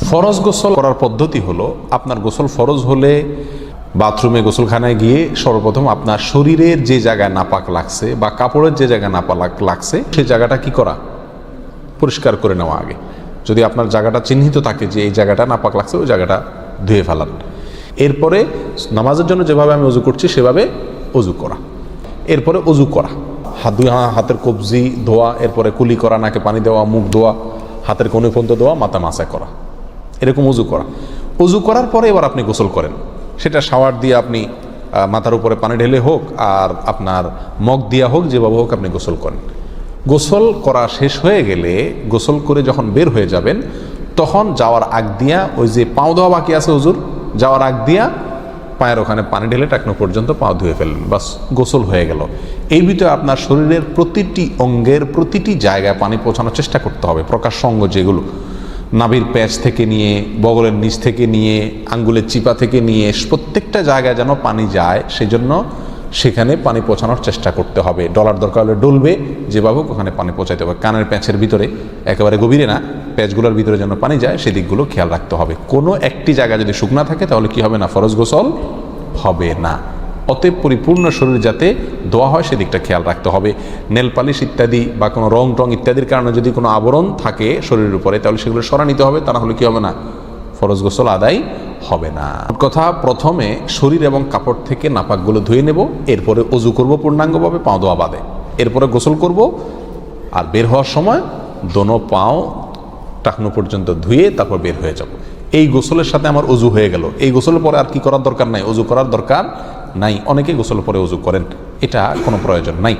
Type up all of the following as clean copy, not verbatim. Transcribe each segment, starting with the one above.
ফরজ গোসল করার পদ্ধতি হলো, আপনার গোসল ফরজ হলে বাথরুমে গোসলখানায় গিয়ে সর্বপ্রথম আপনার শরীরের যে জায়গায় নাপাক লাগছে বা কাপড়ের যে জায়গায় নাপাক লাগছে সেই জায়গাটা কি করা, পরিষ্কার করে নেওয়া আগে। যদি আপনার জায়গাটা চিহ্নিত থাকে যে এই জায়গাটা নাপাক লাগছে, ওই জায়গাটা ধুয়ে ফেলান। এরপরে নামাজের জন্য যেভাবে আমি অজু করছি সেভাবে অজু করা। এরপরে অজু করা, হাতের কবজি ধোয়া, এরপরে কুলি করা, নাকে পানি দেওয়া, মুখ ধোয়া, হাতের কনুই পর্যন্ত ধোয়া, মাথা মাসা করা, এরকম অজু করা। অজু করার পরে এবার আপনি গোসল করেন। সেটা শাওয়ার দিয়ে আপনি মাথার উপরে পানি ঢেলে হোক আর আপনার মগ দিয়া হোক, যেভাবে হোক আপনি গোসল করেন। গোসল করা শেষ হয়ে গেলে, গোসল করে যখন বের হয়ে যাবেন, তখন যাওয়ার আগ দিয়া ওই যে পাও ধোয়া বাকি আছে হুজুর, যাওয়ার আগ দিয়া পায়ের ওখানে পানি ঢেলে টাকনো পর্যন্ত পাও ধুয়ে ফেললেন, বাস গোসল হয়ে গেল। এই ভিতরে আপনার শরীরের প্রতিটি অঙ্গের প্রতিটি জায়গায় পানি পৌঁছানোর চেষ্টা করতে হবে। প্রকাশ্য অঙ্গ যেগুলো, নাভির প্যাচ থেকে নিয়ে, বগলের নিচ থেকে নিয়ে, আঙ্গুলের চিপা থেকে নিয়ে, প্রত্যেকটা জায়গায় যেন পানি যায়, সেজন্য সেখানে পানি পৌঁছানোর চেষ্টা করতে হবে। ডলার দরকার হলে ডলবে, যেভাবে ওখানে পানি পৌঁছাতে হবে। কানের প্যাঁচের ভিতরে, একেবারে গভীরে না, প্যাচগুলোর ভিতরে যেন পানি যায় সেদিকগুলো খেয়াল রাখতে হবে। কোনো একটি জায়গা যদি শুকনা থাকে তাহলে কি হবে না, ফরজ গোসল হবে না। অতএব পরিপূর্ণ শরীর যাতে ধোয়া হয় সেদিকটা খেয়াল রাখতে হবে। নেল পালিশ ইত্যাদি বা কোনো রং টং ইত্যাদির কারণে যদি কোনো আবরণ থাকে শরীরের উপরে, তাহলে সেগুলো সরা নিতে হবে, তা না হলে কি হবে না, ফরজ গোসল আদায় হবে না। কথা, প্রথমে শরীর এবং কাপড় থেকে নাপাকগুলো ধুয়ে নেব, এরপরে অজু করব পূর্ণাঙ্গভাবে, পাও ধোয়া বাদে, এরপরে গোসল করব। আর বের হওয়ার সময় দোনো পাও টাকনো পর্যন্ত ধুয়ে তারপর বের হয়ে যাব। এই গোসলের সাথে আমার অজু হয়ে গেল। এই গোসলের পরে আর কি করার দরকার নাই, অজু করার দরকার নাই। অনেকে গোসলের পরে অজু করেন, এটা কোনো প্রয়োজন নাই।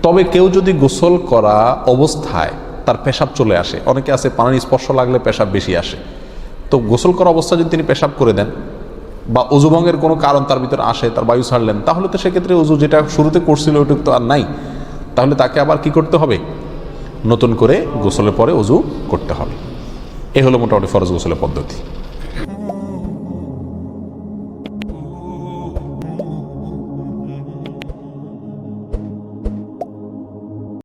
তবে কেউ যদি গোসল করা অবস্থায় তার পেশাব চলে আসে, অনেকে আছে পানির স্পর্শ লাগলে পেশাব বেশি আসে, তো গোসল করা অবস্থায় যদি তিনি পেশাব করে দেন বা অজুভঙ্গের কোনো কারণ তার ভিতরে আসে, তার বায়ু ছাড়লেন, তাহলে তো সেক্ষেত্রে অজু যেটা শুরুতে করছিল ওইটুকু তো আর নাই। তাহলে তাকে আবার কি করতে হবে, নতুন করে গোসলের পরে অজু করতে হবে। এ হলো মোটামুটি ফরজ গোসলের পদ্ধতি।